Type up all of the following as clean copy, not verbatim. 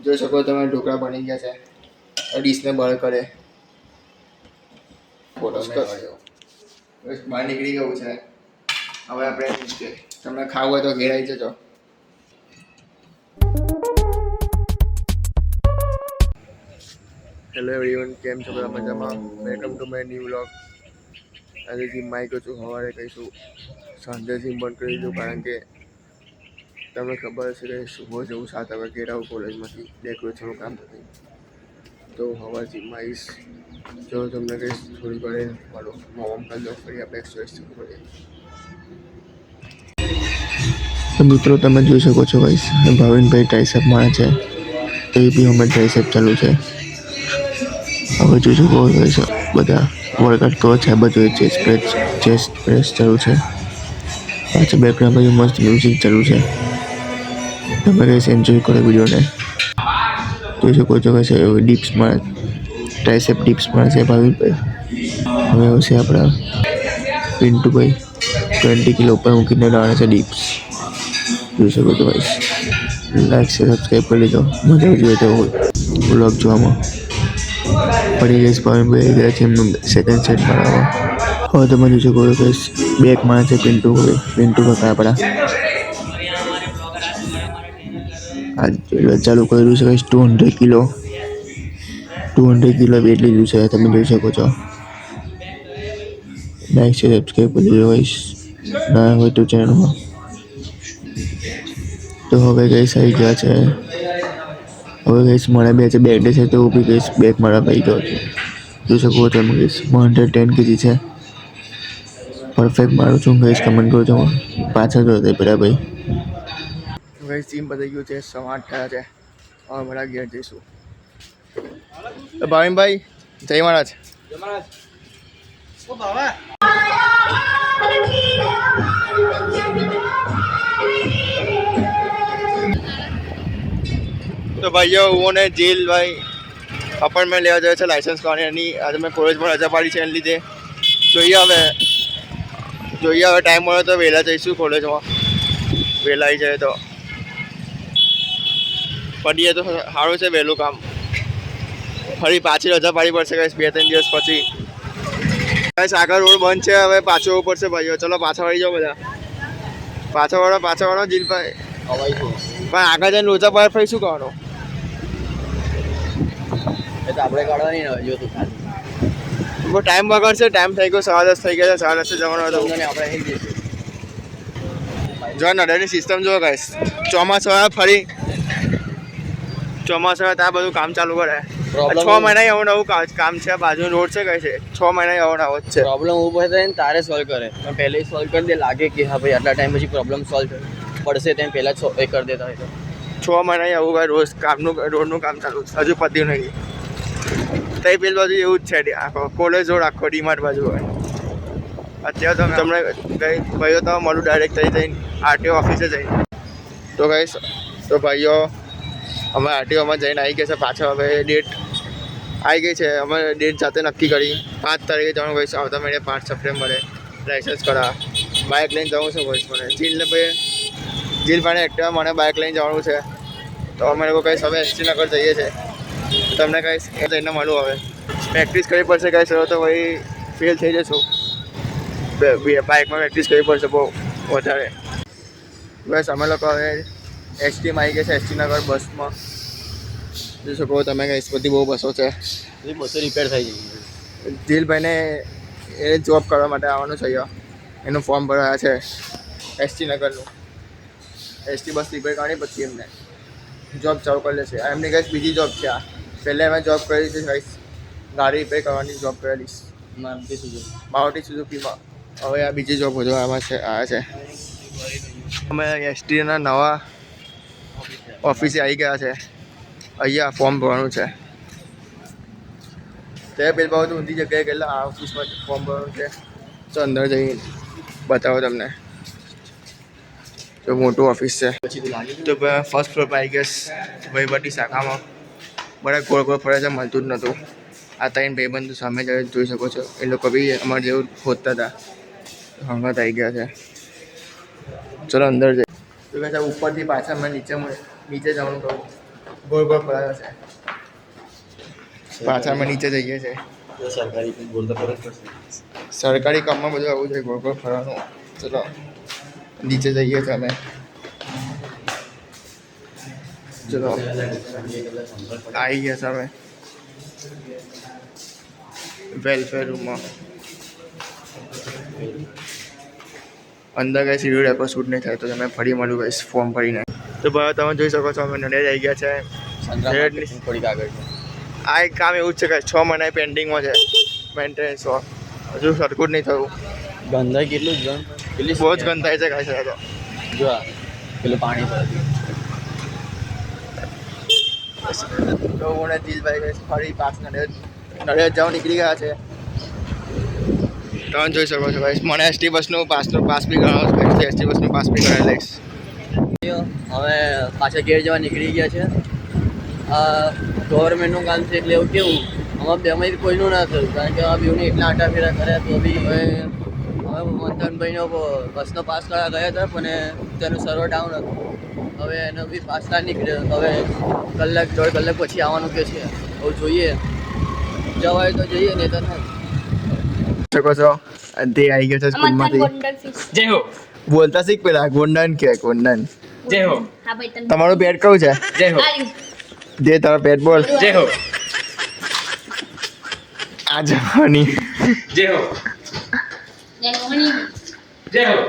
જોઈ શકો તમે ઢોકળા બની ગયા છે. ડીશને બહાર કરે બહાર નીકળી ગયું છે. હવે આપણે તમને ખાવું હોય તો ઘેર આવી જજો. હેલો એવરીવન, કેમ છો બધા મજામાં? Welcome to my new vlog. આજે જીમમાં આવી ગયો છું. સવારે કહીશું સાંજે જીમ બંધ કરી દીધું, કારણ કે તમને ખબર હશે કે સુબહ જવું 7 વાગે ઘેર આવું કોલેજમાંથી ડેકોરેશનનું કામ થતું. તો હવે જીમમાં આવીશ. જો તમને કહીશ થોડી ઘણી મારો મોમ કરી દો, ફરી આપણે એક્સરસાઇઝ કરીએ. તો મિત્રો તમે જોઈ શકો છો ગાઈસ, ભાવિનભાઈ ટ્રાઇસેપ મારે છે. એ બી અમે ટ્રાઇસેપ ચાલુ છે. હવે જોઈ શકો ગાઈસ, બધા વર્કઆઉટ કરો છે. બધું ચેસ્ટ પ્રેસ ચાલુ છે. પાછળ બેકગ્રાઉન્ડ બાજુ મસ્ત મ્યુઝિક ચાલુ છે. તમે ગાઈસ એન્જોય કરો વિડીયોને. જોઈ શકો છો ગાઈસ, ડિપ્સ મારે, ટ્રાઇસેપ ડિપ્સ મારે છે ભાવિનભાઈ. હવે આવશે આપણા પિન્ટુભાઈ, 20 કિલો ઉપર મૂકીને લાવે છે ડિપ્સ. જોઈ શકો છો ગાઈસ, લાઈક છે, સબસ્ક્રાઈબ કરી લેજો. મજા આવી જાય તો વ્લોગ જોવામાં. ફરી ગઈશ ભાવિનભાઈ ગયા છે એમનું સેકન્ડ સેટ બનાવવા. હવે તમે જોઈ શકો છો ગાઈસ, બેક મારે છે પિન્ટુભાઈ આપણા. આજ ચાલુ કર્યું છે ગાઈસ 200 કિલો વેટ લીધું છે. તમે જોઈ શકો છો. લાઈક છે, સબસ્ક્રાઈબ કરી દેજો ગાઈસ, ના હોય તો ચેનલમાં. તો હવે ગાઈસ આવી ગયા છે. હવે ગાઈસ મારા બે છે, બેક ડે છે, તો હું બી ગાઈસ બેક મારા ભાઈ ગયો છું. જોઈ શકો છો તમે ગાઈસ, 110 kg છે. પરફેક્ટ મારું છું ગાઈસ, કમેન્ટ કરો છો. પાછળ જો તે પેલા ભાઈ. ગાઈસ જીમ બદલી ગયું છે, 8:30 થયા છે. હવે મારા ઘેર જઈશું. તો ભાવિનભાઈ જય મહારાજ. તો ભાઈઓ, હું ને જીલભાઈ અપોઇન્ટમેન્ટ લેવા જાય છે લાઇસન્સ કાઢવાની. આજે મેં કોલેજમાં રજા પાડી છે, એને લીધે જોઈએ હવે ટાઈમ મળે તો વહેલા જઈશું કોલેજમાં. વહેલા આવી જાય તો પડીએ તો સારું છે વહેલું કામ. ફરી પાછી રજા પાડી પડશે ગાઈસ 2-3 દિવસ પછી. ગાઈસ આગળ રોડ બંધ છે, હવે પાછો આવવું પડશે ભાઈઓ. ચલો પાછા વળી જાઓ બધા. પાછા વાળો જીલભાઈ. પણ આગળ જઈને લોચા પાર ફરી શું કરવાનું? એ તો આપણે કાઢવાની ને જો તું ખાલી બહુ ટાઈમ બગાડશે. ટાઈમ થઈ ગયો, 10:30 થઈ ગયા છે. 10:30 જવાનું હતું. આપણે થઈ જઈશું. જો નડરની સિસ્ટમ જો ગાઈસ, ચોમાસા ફરી ત્યાં બધું કામ ચાલુ કરે. 6 મહિના નવું કામ છે. બાજુ રોડ છે કઈ છે, 6 મહિના નવો જ છે. પ્રોબ્લેમ ઊભો થાય ને તારે સોલ્વ કરે, પણ પહેલે સોલ્વ કરી દે. લાગે કે હા ભાઈ આટલા ટાઈમ પછી પ્રોબ્લેમ સોલ્વ પડશે, તેમ પહેલા જ એ કરી દેતા હોય તો 6 મહિના આવું ભાઈ રોજ રોડનું કામ ચાલુ છે. હજુ પત્યું નહીં. તઈ પેલ બાજુ એવું જ છે, આખો કોલેજ રોડ, આખો ડીમાર્ટ બાજુ હોય. અત્યારે તો તમને ભાઈઓ તો મળું ડાયરેક્ટ થઈ જઈને આરટીઓ ઓફિસે જઈને. તો ગાઈસ, તો ભાઈઓ અમે આરટીઓમાં જઈને આવી ગયા છે પાછળ. હવે ડેટ આવી ગઈ છે, અમે ડેટ જાતે નક્કી કરી. 5 તારીખે જવાનું ભાઈ, આવતા મહિને 5 સપ્ટેમ્બરે લાઇસન્સ કરાવવા. બાઇક લઈને જવું છે ભાઈ મને. જીલભાઈને એક્ટિવા, મને બાઇક લઈને જવાનું છે. તો અમે લોકો કહીશ હવે એસટીનગર જઈએ છીએ. તમને કહીશ એ જઈને મળું. હવે પ્રેક્ટિસ કરવી પડશે કહીશ, તો ભાઈ ફેલ થઈ જશું. બાઇકમાં પ્રેક્ટિસ કરવી પડશે બહુ વધારે. બસ અમે લોકો હવે એસટીમાં આવી ગયા છે, એસટીનગર બસમાં. જોઈ શકો તમે કહીશ, બધી બહુ બસો છે. બસો રિપેર થઈ ગઈ. જીલભાઈને એ જોબ કરવા માટે આવવાનું છે. એનું ફોર્મ ભરાયા છે એસટીનગરનું. એસટી બસ રિપેર કાઢી પછી એમને જોબ ચાલુ કરી લેશે. એમની કહીશ બીજી જોબ છે. આ પહેલાં મેં જોબ કરી છે કહીશ, ગાડી રિપેર કરવાની જોબ કરેલી મારુતિ સુઝુકીમાં. હવે આ બીજી જોબ વધુ આમાં છે આવ્યા છે. અમે એસટીના નવા ઓફિસે આવી ગયા છે. અહીંયા ફોર્મ ભરવાનું છે. તે પેલ બહુ ઊંધી જગ્યાએ ગયેલા. આ ઓફિસમાં ફોર્મ ભરવાનું છે. તો અંદર જઈને બતાવો તમને. તો મોટું ઓફિસ છે. તો ફર્સ્ટ ફ્લોર પર આવી ગયા વહીવટી શાખામાં. બધા ગોળ ફરે છે, મળતું જ નહોતું. આ 3 ભાઈબંધો સામે જોઈ શકો છો. એ લોકો બી અમારે જેવું ખોદતા હતા. હંગાત આવી ગયા છે. ચલો અંદર જઈએ. તો કહે ઉપરથી પાછા મેં નીચે જવાનું કહું. ગોળ ગોળ ફરાયો છે. પાછા અમે નીચે જઈએ છીએ. સરકારી કંઈ બોલતા ફરક પડશે. સરકારી કામમાં બધું આવું છે, ગોળ ગોળ ફરવાનું. ચલો નીચે જઈએ છીએ અમે. ચલો આવી ગયા છે અમે વેલફેર રૂમમાં. અંદર કઈ સીડી રેપર શૂટ નહીં થાય તો તમે ફરી મળ્યું કઈ ફોર્મ ભરીને. તો ભાઈ તમે જોઈ શકો છો અમે નડિયાદ આવી ગયા છે. થોડીક આગળ છે. આ એક કામ એવું જ છે કે 6 મહિના પેન્ડિંગમાં છે મેન્ટેનન્સ. હજુ સરખું જ નહીં થયું. ગંધાઈ કેટલું જ કેટલી બહુ જ ગંધાય છે કાંઈ છે તો. જો આ પેલું પાણી તો હું દિલભાઈ ગઈ ફરી પાસ નડિયાદ જવા નીકળી ગયા છે. તમે જોઈ શકો છો ભાઈ. મને એસટી બસનું પાસ બી ગણાવો. એસટી બસનું પાસ બી કરાવી લઈશ. હવે પાછા ઘેર જવા નીકળી ગયા છે. ગવર્મેન્ટનું કામ છે એટલે એવું કેવું આમાં બેમાંથી કોઈનું ના થયું, કારણ કે આ બેઉને એટલા આટા ફેરા કર્યા તો બી હવે મંથનભાઈનો બસનો પાસ કરાવવા ગયા હતા પણ તેનું સર્વર ડાઉન હતું. હવે એનો બી પાસ ના નીકળ્યો. હવે કલાક 1.5 કલાક પછી આવવાનું કે છે. હવે જોઈએ જવાય તો જઈએ નહીં તો નહીં. શકો છો તે આવી ગયો છે સ્કૂલમાંથી. જય હો. બોલતા શીખ પેલા. ગોંડન કે ગોંડન. જય હો. તમારું પેટ કયું છે? જય હો. જે તારો પેટ બોલ. જય હો. આ જવાની. જય હો. જય હો.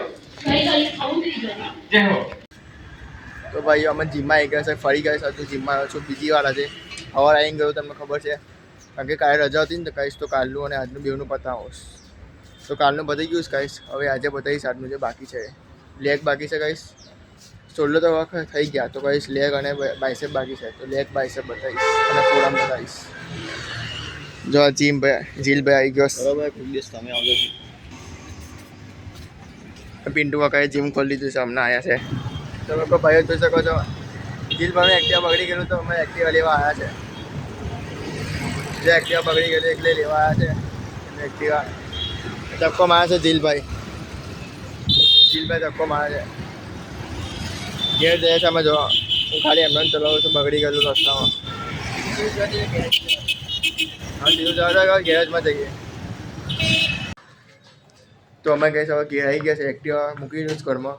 જય હો. તો ભાઈ અમે જીમમાં આવી ગયા છે. ફરી ગયા છે. હજુ જીમમાં આવ્યો છું બીજી વાર આજે. સવારે આવી ગયું તમને ખબર છે, કારણ કે કાલે રજા હતી ને તો કહીશ તો કાલનું અને આજનું બેવનું પતાવીશ. તો કાલનું પતી ગયું છે કહીશ. હવે આજે બતાવીશ આજનું જે બાકી છે. લેગ બાકી છે કહીશ. સોલ્ડર તો વખત થઈ ગયા તો કહીશ. લેગ અને બાયસેપ બાકી છે તો લેગ બાયસેપ બતાવીશ અને ફોરઆર્મ બતાવીશ. જો આ જીલભાઈ આવી ગયો. બરોબર, ખૂબ દિવસ તમે આવજો. પિન્ટુ કાકાએ જીમ ખોલી લીધું છે. હમણાં આવ્યા છે. તમે કોઈ ભાઈઓ જોઈ શકો છો. જીલભાઈ એક્ટિવા બગડી ગયેલું તો અમે એક્ટિવા લેવા આવ્યા છે. જે એક્ટિવા બગડી ગયેલી એટલે લેવા આવ્યા છે. એક્ટિવા ધક્કો મારે છે જીલભાઈ ધક્કો મારે છે. ઘેર જઈએ છે અમે. જો હું ખાલી એમને ચલાવું છું. બગડી ગયેલું રસ્તામાં. હા દીધું જવા ગેરેજમાં જઈએ. તો અમે કહીશ હવે ઘેર આવી ગયા છે. એક્ટિવા મૂકી દઉં ઘરમાં.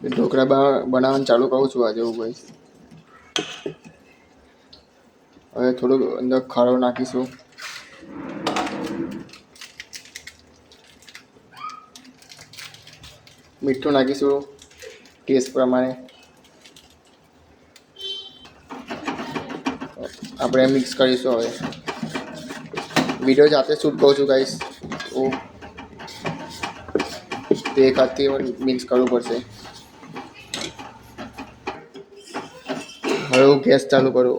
ઢોકળા બનાવવાનું ચાલુ કરું છું આજે હું કહીશ. હવે થોડુંક અંદર ખારો નાખીશું. મીઠું નાખીશું ટેસ્ટ પ્રમાણે. આપણે મિક્સ કરીશું. હવે વિડીયો જાતે શૂટ કરું છું ગાઈસ. તો તે એક હાથથી મિક્સ કરવું પડશે. હવે હું ગેસ ચાલુ કરું.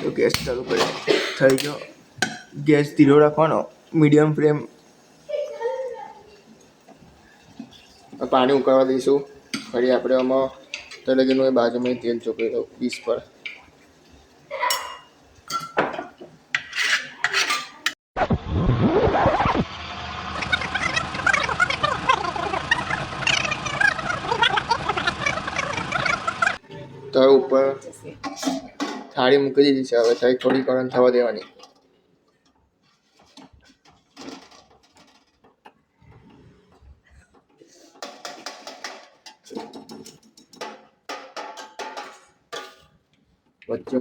તો ગેસ ચાલુ કર્યો. થઈ ગયો. ગેસ ધીરો રાખવાનો. Medium flame. પાણી ઉકળવા દઈશું. ફરી આપણે આમાં તળેગીનું બાજુમાં તેલ ચોપડી દઉં પીસ પર. તો હવે ઉપર થાળી મૂકી દીધી છે. હવે થાળી થોડી ગરમ થવા દેવાની. વચ્ચે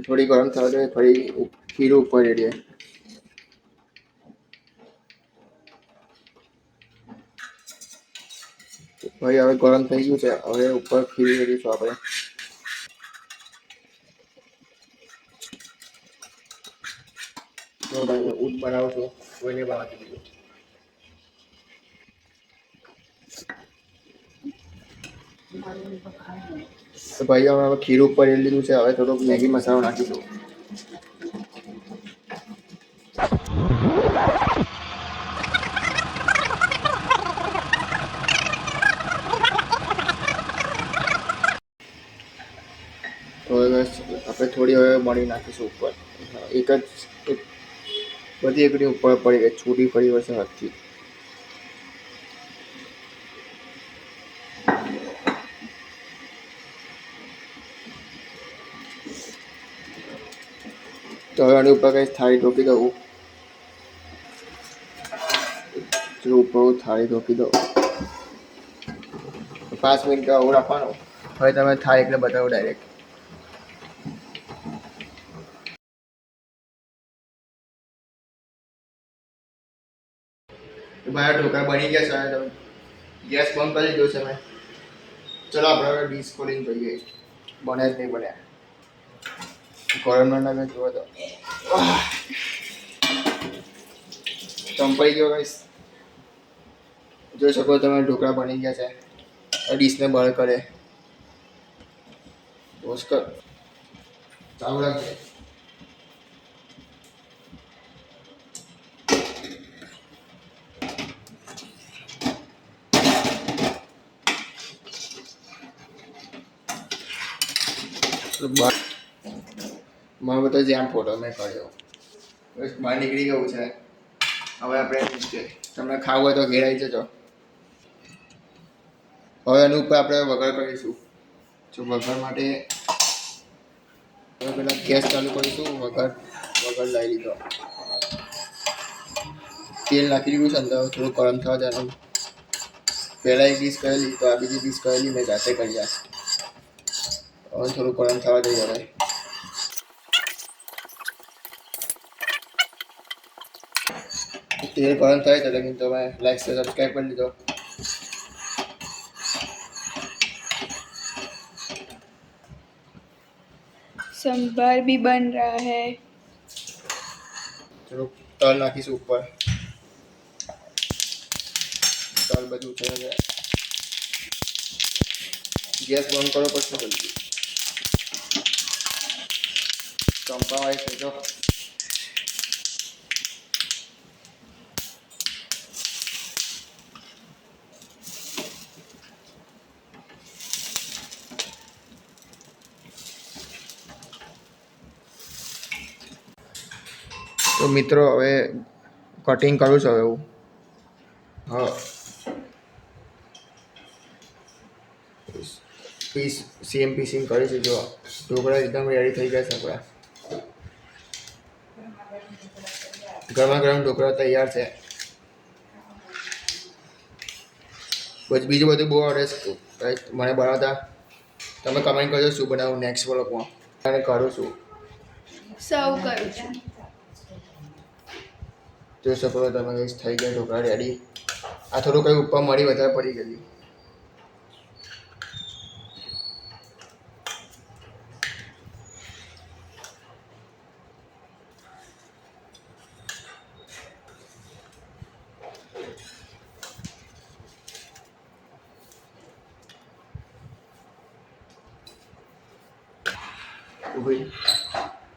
થોડી ગરમ થવા દે. ફરી ખીરું ઉપર રેડીએ. ભાઈ હવે ગરમ થઈ ગયું છે. હવે ઉપર ખીરું રેડીશું આપણે. ઊંટ બનાવું છું. કોઈને બનાવી દીધું. તો ભાઈ હવે ખીરું ઉપર રેડી લીધું છે. હવે થોડોક મેગી મસાલો નાખીશું. તો હવે આપણે થોડી હવે મળી નાખીશું ઉપર. એક જ બધી એકડી ઉપર પડી ગઈ. છૂટી પડી હશે હાથથી. તો હવે આની ઉપર કંઈ થાળી ઢોકી દઉં. જો ઉપર થાળી ઢોકી દઉં. 5 મિનિટ આવું રાખવાનું. હવે તમે થાળી એટલે બતાવો ડાયરેક્ટ. મારા ઢોકળા બની ગયા છે. ગેસ બંધ કરી દીધો છે મેં. ચલો આપણે ડીશ ખોલીને જોઈએ બને જ નહીં બન્યા. ગરમ ન લાગે જુઓ તો ચંપાઈ ગયો ગાઈસ. જોઈ શકો તમે ઢોકળા બની ગયા છે. ડીશને બહાર કરે ઓસ્કર ચાલુ રાખજે. મારો બધો જેમ ફોટો મેં કર્યો બસ બહાર નીકળી ગયું છે. હવે આપણે તમને ખાવું હોય તો ઘેર આવી જજો. હવે એની ઉપર આપણે વઘાર કરીશું. જો વઘાર માટે હવે પહેલાં ગેસ ચાલુ કરીશું. વઘાર લાવી લીધો. તેલ નાખી દીધું છે અંદર. થોડું ગરમ થવા દેવાનું. પહેલાં એક ડીશ કરેલી તો આ બીજી ડીશ કરેલી મેં જાતે કરી. હવે થોડું ગરમ થવા દઈએ. હવે તેલ ગરમ થાય તો લેકિન તમે લાઈક से सब्सक्राइब कर लीजिए. संभार भी बन रहा है. चलो तल नाखीશું ઉપર. તલ બધું થઈ જાય. ગેસ બંધ કરો પછી જલ્દી. ચંપા વાળી થઈ જાઓ. તો મિત્રો હવે કટિંગ કરું છું. હવે હું હા સેમ પીસિંગ કરીશું. જો ઢોકળા એકદમ રેડી થઈ ગયા છે. આપણા ગરમા ગરમ ઢોકળા તૈયાર છે. પછી બીજું બધું બહુ આવડે છે મને બનાવતા. તમે કમેન્ટ કરજો શું બનાવું નેક્સ્ટ વ્લોગમાં. અને કરું છું. સર્વ કરું છું. જોઈ શકો તમે કંઈ થઈ ગયા ઢોકળા રેડી. આ થોડું કંઈ ઉપર મળી વધારે પડી ગયું.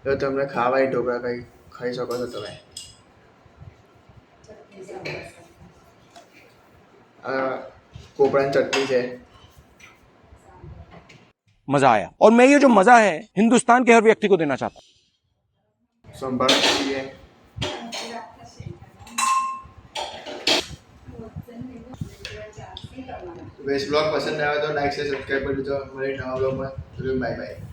તો તમને ખાવા ઢોકળા કંઈ ખાઈ શકો છો તમે. कोपरान चटनी है. मजा आया और मैं ये जो मजा है हिंदुस्तान के हर व्यक्ति को देना चाहता हूँ. संभार है. वेस्ट ब्लॉग पसंद आया तो लाइक से सब्सक्राइब कर दीजिए. हमारे नवा ब्लॉग में बाय बाय.